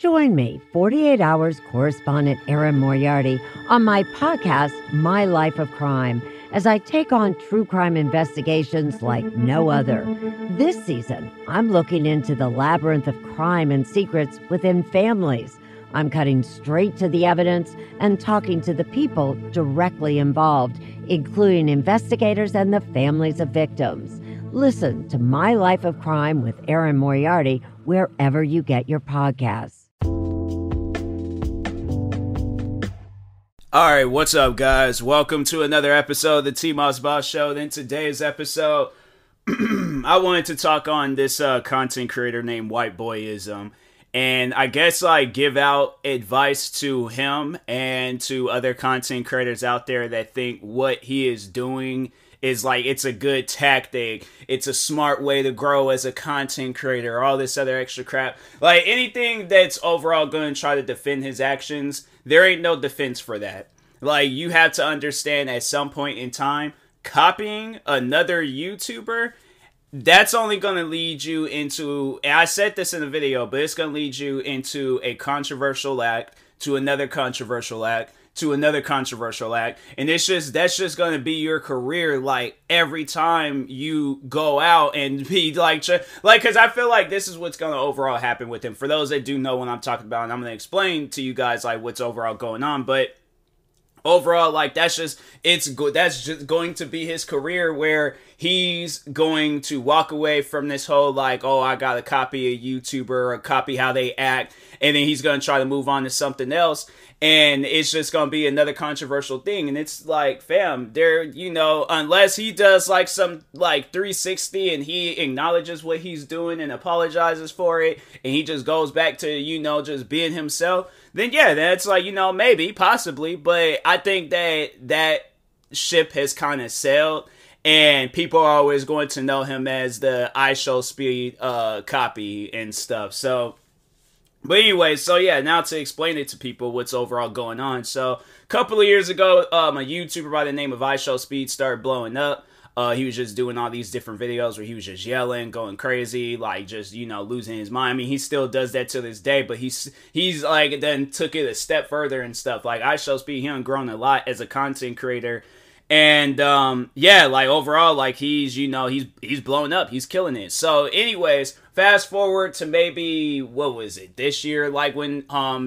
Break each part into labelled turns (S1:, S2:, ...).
S1: Join me, 48 Hours correspondent Erin Moriarty, on my podcast, My Life of Crime, as I take on true crime investigations like no other. This season, I'm looking into the labyrinth of crime and secrets within families. I'm cutting straight to the evidence and talking to the people directly involved, including investigators and the families of victims. Listen to My Life of Crime with Erin Moriarty wherever you get your podcasts.
S2: Alright, what's up, guys? Welcome to another episode of the TMossBoss Show. In today's episode, I wanted to talk on this content creator named Whiteboyem. And I guess give out advice to him and to other content creators out there that think what he is doing is it's a good tactic. It's a smart way to grow as a content creator, all this other extra crap. Anything that's overall going to try to defend his actions, there ain't no defense for that. You have to understand at some point in time, copying another YouTuber, that's only going to lead you into, and I said this in a video, but it's going to lead you into a controversial act, to another controversial act, to another controversial act, and that's just going to be your career, every time you go out and be because I feel like this is what's going to overall happen with him. For those that do know what I'm talking about, and I'm going to explain to you guys what's overall going on, but overall, that's just going to be his career, where he's going to walk away from this whole I gotta copy a YouTuber or copy how they act, and then he's gonna try to move on to something else, and it's just gonna be another controversial thing. And it's fam, there, unless he does some 360 and he acknowledges what he's doing and apologizes for it, and he just goes back to just being himself, then yeah, that's maybe, possibly, but I think that ship has kind of sailed, and people are always going to know him as the IShowSpeed copy and stuff. So, but anyway, so yeah, now to explain it to people what's overall going on. So, a couple of years ago, a YouTuber by the name of IShowSpeed started blowing up. He was just doing all these different videos where he was just yelling, going crazy, losing his mind. I mean, he still does that to this day, but he's then took it a step further and stuff. IShowSpeed, he done grown a lot as a content creator. And, overall, he's blowing up. He's killing it. So, anyways, fast forward to maybe, what was it, this year, when,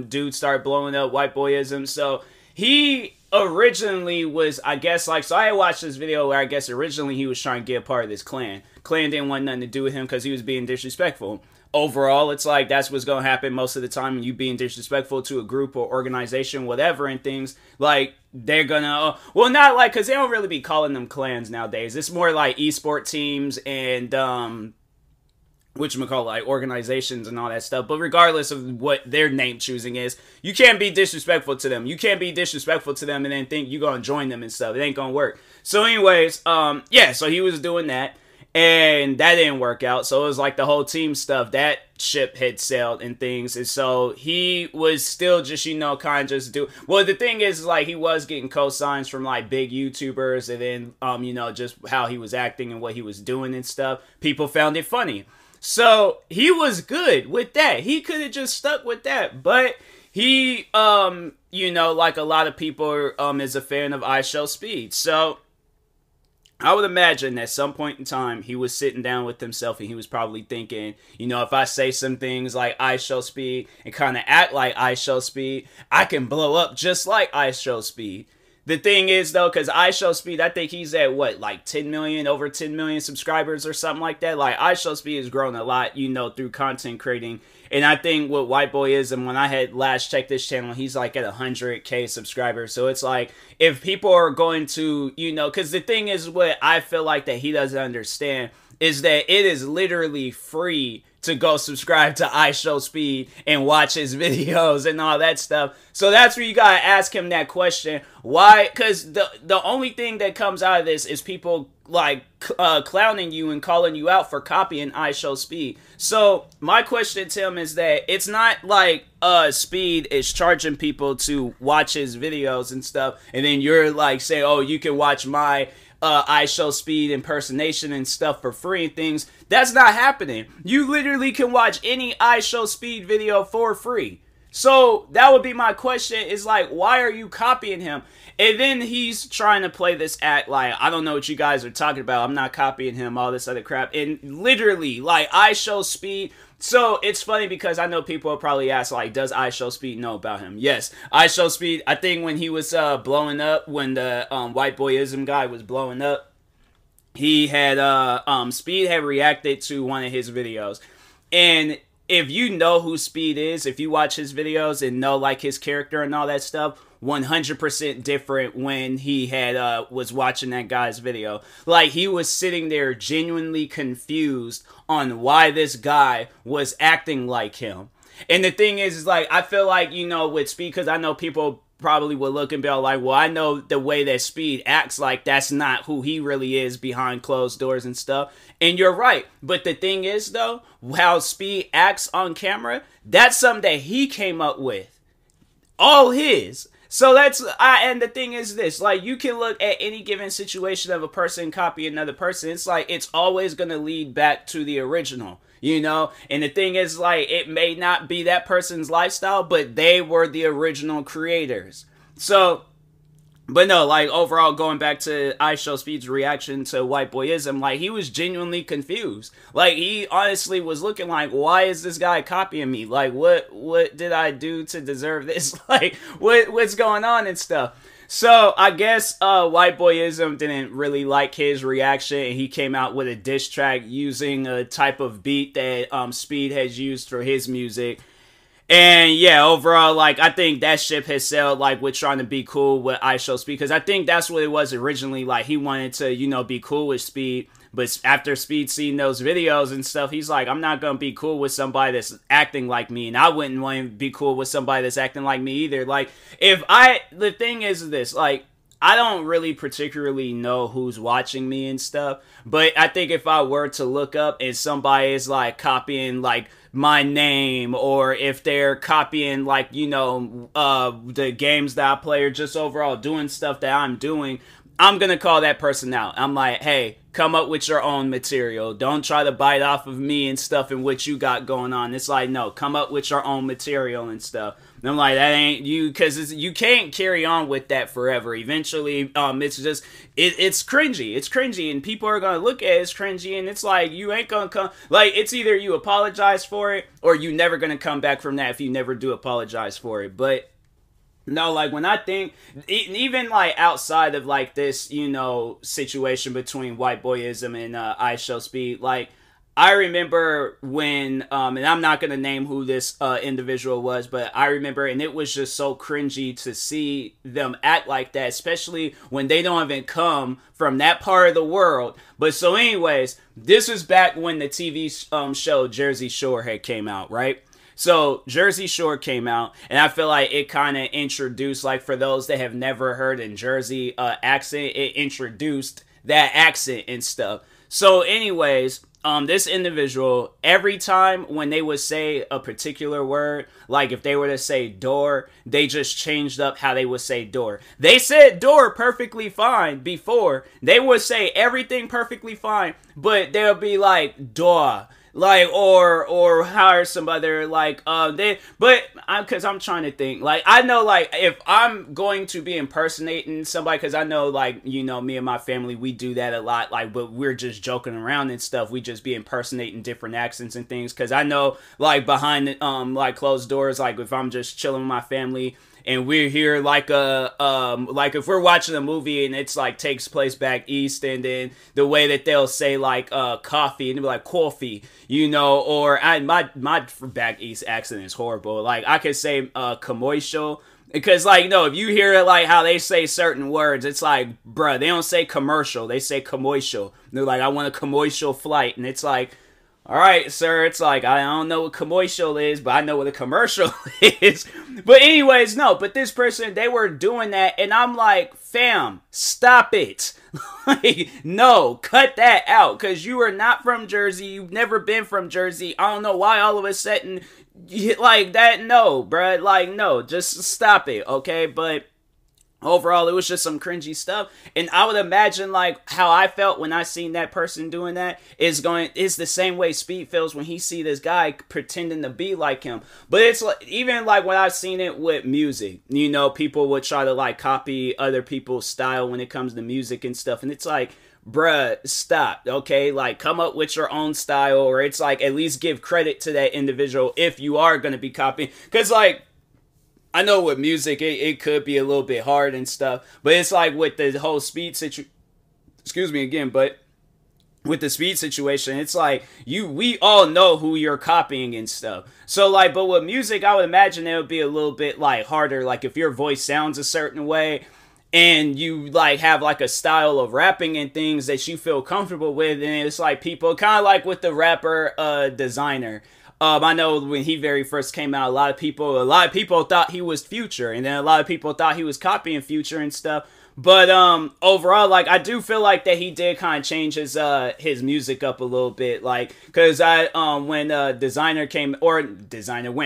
S2: dude started blowing up, Whiteboyem. So, he originally was, I guess, so I watched this video where I guess originally he was trying to get a part of this clan. Clan didn't want nothing to do with him because he was being disrespectful. Overall, it's that's what's going to happen most of the time when you being disrespectful to a group or organization, whatever, and things, they're gonna, because they don't really be calling them clans nowadays. It's more esport teams and, organizations and all that stuff. But regardless of what their name choosing is, you can't be disrespectful to them. You can't be disrespectful to them and then think you're gonna join them and stuff. It ain't gonna work. So anyways, so he was doing that, and that didn't work out. So it was the whole team stuff, that ship had sailed and things. And so he was still just, kind of just do, well, the thing is, he was getting cosigns from, big YouTubers, and then, just how he was acting and what he was doing and stuff. People found it funny. So he was good with that. He could have just stuck with that, but he, a lot of people is a fan of IShowSpeed. So I would imagine at some point in time, he was sitting down with himself and he was probably thinking, if I say some things like IShowSpeed and kind of act like IShowSpeed, I can blow up just like IShowSpeed. The thing is, though, because IShowSpeed, I think he's at, what, 10 million, over 10 million subscribers or something like that. IShowSpeed has grown a lot, through content creating. And I think what Whiteboyem, when I had last checked this channel, he's at 100K subscribers. So it's if people are going to, because the thing is, what I feel that he doesn't understand is that it is literally free to go subscribe to IShowSpeed and watch his videos and all that stuff. So that's where you gotta ask him that question. Why? Because the only thing that comes out of this is people clowning you and calling you out for copying IShowSpeed. So my question to him is that it's not Speed is charging people to watch his videos and stuff, and then you're saying, oh, you can watch my IShowSpeed impersonation and stuff for free and things. That's not happening. You literally can watch any IShowSpeed video for free. So that would be my question, is like, why are you copying him? And then he's trying to play this act like, I don't know what you guys are talking about, I'm not copying him, all this other crap. And literally, like, IShowSpeed. So it's funny because I know people will probably ask, like, does IShowSpeed know about him? Yes, IShowSpeed, I think when he was blowing up, when the Whiteboyism guy was blowing up, he had, Speed had reacted to one of his videos. And if you know who Speed is, if you watch his videos and know, like, his character and all that stuff, 100% different when he had was watching that guy's video. Like, he was sitting there genuinely confused on why this guy was acting like him. And the thing is like, I feel like, you know, with Speed, because I know people probably would look and be like, well, I know the way that Speed acts, like, that's not who he really is behind closed doors and stuff. And you're right. But the thing is, though, how Speed acts on camera, that's something that he came up with. All his. So that's, and the thing is this, like, you can look at any given situation of a person copying another person. It's like, it's always going to lead back to the original, you know? And the thing is, like, it may not be that person's lifestyle, but they were the original creators. So, but no, like, overall, going back to IShowSpeed's reaction to Whiteboyism, like, he was genuinely confused. Like, he honestly was looking like, why is this guy copying me? Like, what did I do to deserve this? Like, what's going on and stuff? So, I guess, Whiteboyism didn't really like his reaction, and he came out with a diss track using a type of beat that, Speed has used for his music. And yeah, overall, like, I think that ship has sailed, like, with trying to be cool with IShowSpeed, because I think that's what it was originally. Like, he wanted to, you know, be cool with Speed, but after Speed seeing those videos and stuff, he's like, I'm not gonna be cool with somebody that's acting like me, and I wouldn't want to be cool with somebody that's acting like me either. Like, the thing is this, like, I don't really particularly know who's watching me and stuff, but I think if I were to look up and somebody is, like, copying, like, my name, or if they're copying, like, you know, the games that I play, or just overall doing stuff that I'm doing, I'm gonna call that person out. I'm like, hey, come up with your own material. Don't try to bite off of me and stuff and what you got going on. It's like, no, come up with your own material and stuff. And I'm like, that ain't you, because you can't carry on with that forever. Eventually, it's just, it's cringy. It's cringy, and people are going to look at it as cringy, and it's like, you ain't going to come, like, it's either you apologize for it, or you never going to come back from that if you never do apologize for it. But no, like, when I think, even, like, outside of, like, this, you know, situation between Whiteboyism and IShowSpeed, like, I remember when, and I'm not going to name who this individual was, but I remember, and it was just so cringy to see them act like that, especially when they don't even come from that part of the world. But so anyways, this was back when the TV show Jersey Shore had came out, right? So Jersey Shore came out, and I feel like it kind of introduced, like, for those that have never heard a Jersey accent, it introduced that accent and stuff. So anyways, this individual, every time when they would say a particular word, like if they were to say door, they just changed up how they would say door. They said door perfectly fine before. They would say everything perfectly fine, but they'll be like door. Like, or hire some other, like, because I'm trying to think, like, I know, like, if I'm going to be impersonating somebody, because I know, like, you know, me and my family, we do that a lot, like, but we're just joking around and stuff, we just be impersonating different accents and things, because I know, like, behind, like, closed doors, like, if I'm just chilling with my family, and we're here like like if we're watching a movie and it's like takes place back east, and then the way that they'll say like coffee, and they'll be like coffee, you know, or my back east accent is horrible. Like I could say commercial, because like, you know, if you hear like how they say certain words, it's like, bruh, they don't say commercial, they say commercial. They're like, I want a commercial flight, and it's like, all right, sir, it's like, I don't know what commercial is, but I know what a commercial is. But anyways, no, but this person, they were doing that, and I'm like, fam, stop it. Like, no, cut that out, because you are not from Jersey, you've never been from Jersey. I don't know why all of a sudden, like that, no, bruh, like, no, just stop it, okay? But overall, it was just some cringy stuff. And I would imagine like how I felt when I seen that person doing that is the same way Speed feels when he see this guy pretending to be like him. But it's like, even like when I've seen it with music, you know, people would try to like copy other people's style when it comes to music and stuff. And it's like, bruh, stop, okay? Like, come up with your own style, or it's like, at least give credit to that individual if you are going to be copying. Because like, I know with music, it could be a little bit hard and stuff, but it's like with the whole Speed but with the Speed situation, it's like, we all know who you're copying and stuff. So like, but with music, I would imagine it would be a little bit like harder, like if your voice sounds a certain way, and you like have like a style of rapping and things that you feel comfortable with, and it's like people, kind of like with the rapper Designer. I know when he very first came out, a lot of people thought he was Future, and then a lot of people thought he was copying Future and stuff. But overall, like, I do feel like that he did kind of change his music up a little bit, like, cause when when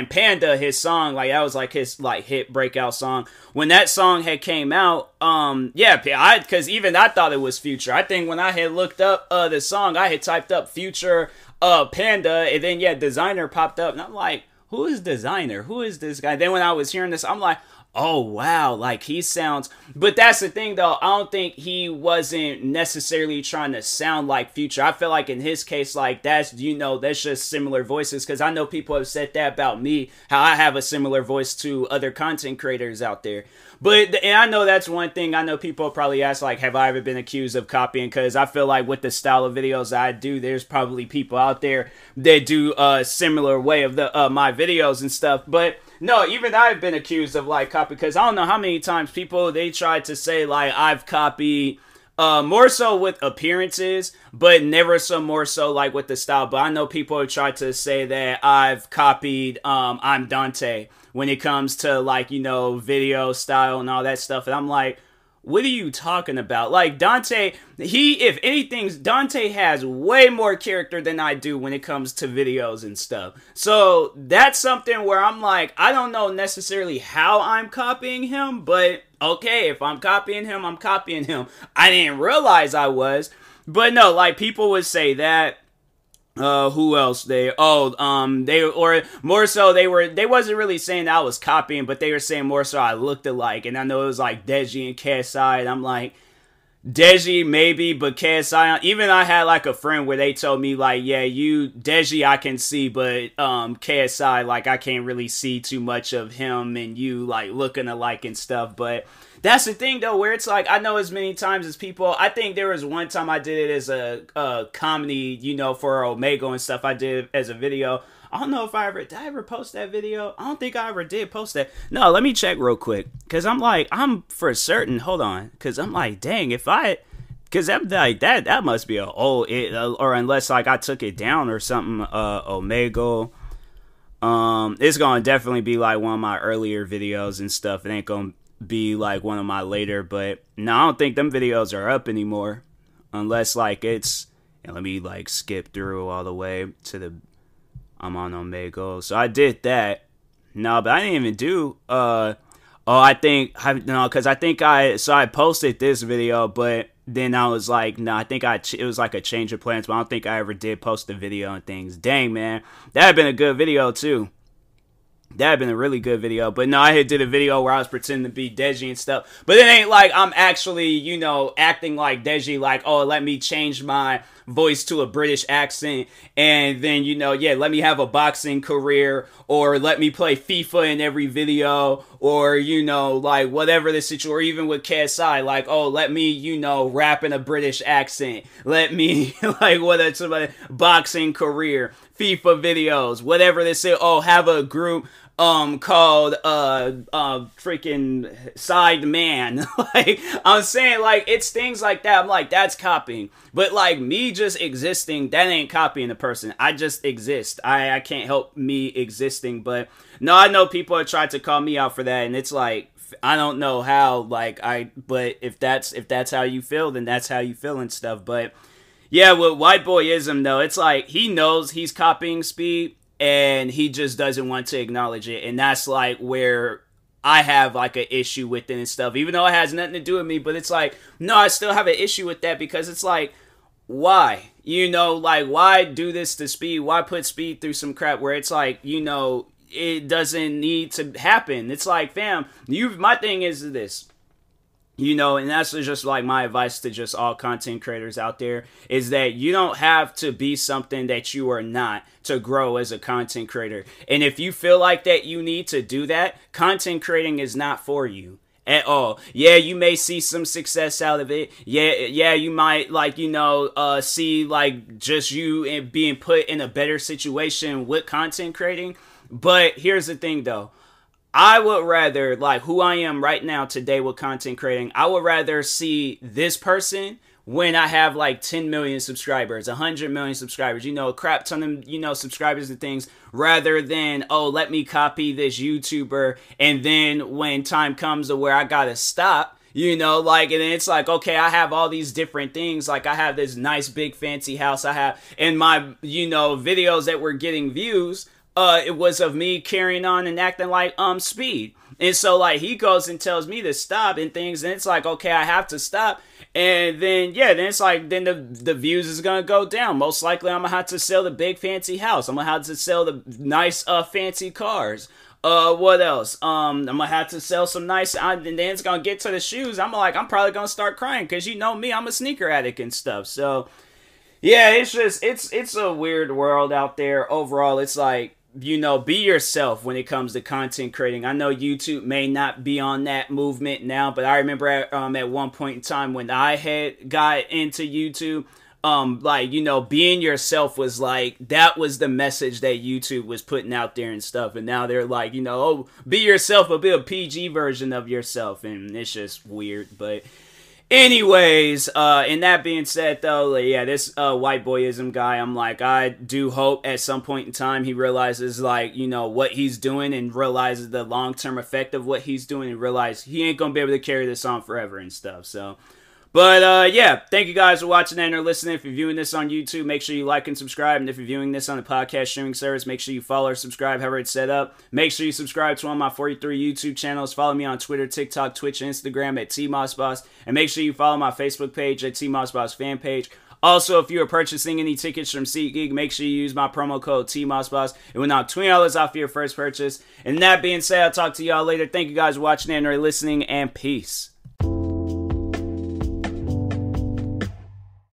S2: Panda, his song, like, that was like his like hit breakout song. When that song had came out, cause even I thought it was Future. I think when I had looked up the song, I had typed up Future Panda, and then Designer popped up, and I'm like, who is Designer? Who is this guy? Then when I was hearing this, I'm like, oh wow, like he sounds, but that's the thing though, I don't think he wasn't necessarily trying to sound like Future. I feel like in his case, like that's just similar voices, because I know people have said that about me, how I have a similar voice to other content creators out there. And I know that's one thing I know people probably ask, like, have I ever been accused of copying? Because I feel like with the style of videos I do, there's probably people out there that do a similar way of my videos and stuff. But no, even I've been accused of like copy, because I don't know how many times people, they tried to say like I've copied, more so with appearances, but never more so like with the style. But I know people have tried to say that I've copied I'm Dante when it comes to like, video style and all that stuff. And I'm like, what are you talking about? Like Dante, if anything, Dante has way more character than I do when it comes to videos and stuff. So that's something where I'm like, I don't know necessarily how I'm copying him, but okay, if I'm copying him, I'm copying him. I didn't realize I was, but no, like people would say that. Who else? They wasn't really saying I was copying, but they were saying more so I looked alike. And I know it was like Deji and KSI, and I'm like, Deji maybe, but KSI, even I had like a friend where they told me like, yeah, Deji I can see, but KSI, like I can't really see too much of him and you like looking alike and stuff. But that's the thing though, where it's like, I know as many times as people, I think there was one time I did it as a comedy, for Omegle and stuff. I did it as a video. I don't know if did I ever post that video? I don't think I ever did post that. No, let me check real quick. Cause I'm for certain, hold on. Cause I'm like, dang, cause I'm like, that must be or unless like I took it down or something, Omegle. It's gonna definitely be like one of my earlier videos and stuff. It ain't gonna be like one of my later, but no, I don't think them videos are up anymore. Unless like and let me like skip through all the way to I'm on Omegle. So I did that. No, but I didn't even do, I posted this video, but then I was like, no, I think it was like a change of plans, but I don't think I ever did post the video and things. Dang, man. That had been a good video, too. That had been a really good video. But no, I had did a video where I was pretending to be Deji and stuff. But it ain't like I'm actually, acting like Deji, like, oh, let me change my voice to a British accent. And then, let me have a boxing career. Or let me play FIFA in every video. Or, like whatever the situation. Or even with KSI, like, oh, let me, rap in a British accent. Let me, like, whatever, boxing career. FIFA videos, whatever they say. Oh, have a group called freaking Side Man. Like I'm saying, like it's things like that. I'm like, that's copying. But like me just existing, that ain't copying a person. I just exist. I can't help me existing. But no, I know people have tried to call me out for that, and it's like, I don't know how, but if that's how you feel, then that's how you feel and stuff. But yeah, with Whiteboyism though, it's like he knows he's copying Speed and he just doesn't want to acknowledge it. And that's like where I have like an issue with it and stuff, even though it has nothing to do with me. But it's like, no, I still have an issue with that, because it's like, why? You know, like, why do this to Speed? Why put Speed through some crap where it's like, you know, it doesn't need to happen? It's like, fam, my thing is this. You know, and that's just like my advice to just all content creators out there, is that you don't have to be something that you are not to grow as a content creator. And if you feel like that you need to do that, content creating is not for you at all. Yeah, you may see some success out of it. Yeah, you might, like, you know, see like just you being put in a better situation with content creating. But here's the thing though. I would rather, like, who I am right now today with content creating, I would rather see this person when I have like 10 million subscribers, 100 million subscribers, you know, a crap ton of, you know, subscribers and things, rather than, oh, let me copy this YouTuber, and then when time comes to where I gotta stop, you know, like, and then it's like, okay, I have all these different things, like I have this nice big fancy house, I have, and my, you know, videos that were getting views, it was of me carrying on and acting like Speed. And so like he goes and tells me to stop and things, and it's like, okay, I have to stop. And then then it's like, then the views is gonna go down. Most likely I'm gonna have to sell the big fancy house. I'm gonna have to sell the nice fancy cars. What else? I'm gonna have to sell some nice, and then it's gonna get to the shoes. I'm probably gonna start crying, because you know me, I'm a sneaker addict and stuff. So yeah, it's just, it's a weird world out there. Overall, it's like, you know, be yourself when it comes to content creating. I know YouTube may not be on that movement now, but I remember at one point in time when I had got into YouTube, like, you know, being yourself was like, that was the message that YouTube was putting out there and stuff. And now they're like, you know, oh, be yourself, but be a PG version of yourself. And it's just weird. But anyways, and that being said, though, yeah, this Whiteboyism guy, I'm like, I do hope at some point in time he realizes, like, you know, what he's doing, and realizes the long-term effect of what he's doing, and realize he ain't gonna be able to carry this on forever and stuff. So, but yeah, thank you guys for watching and or listening. If you're viewing this on YouTube, make sure you like and subscribe. And if you're viewing this on a podcast streaming service, make sure you follow or subscribe, however it's set up. Make sure you subscribe to one of my 43 YouTube channels. Follow me on Twitter, TikTok, Twitch, and Instagram at TMossBoss. And make sure you follow my Facebook page at TMossBoss fan page. Also, if you are purchasing any tickets from SeatGeek, make sure you use my promo code TMossBoss. It will knock $20 off your first purchase. And that being said, I'll talk to y'all later. Thank you guys for watching and or listening, and peace.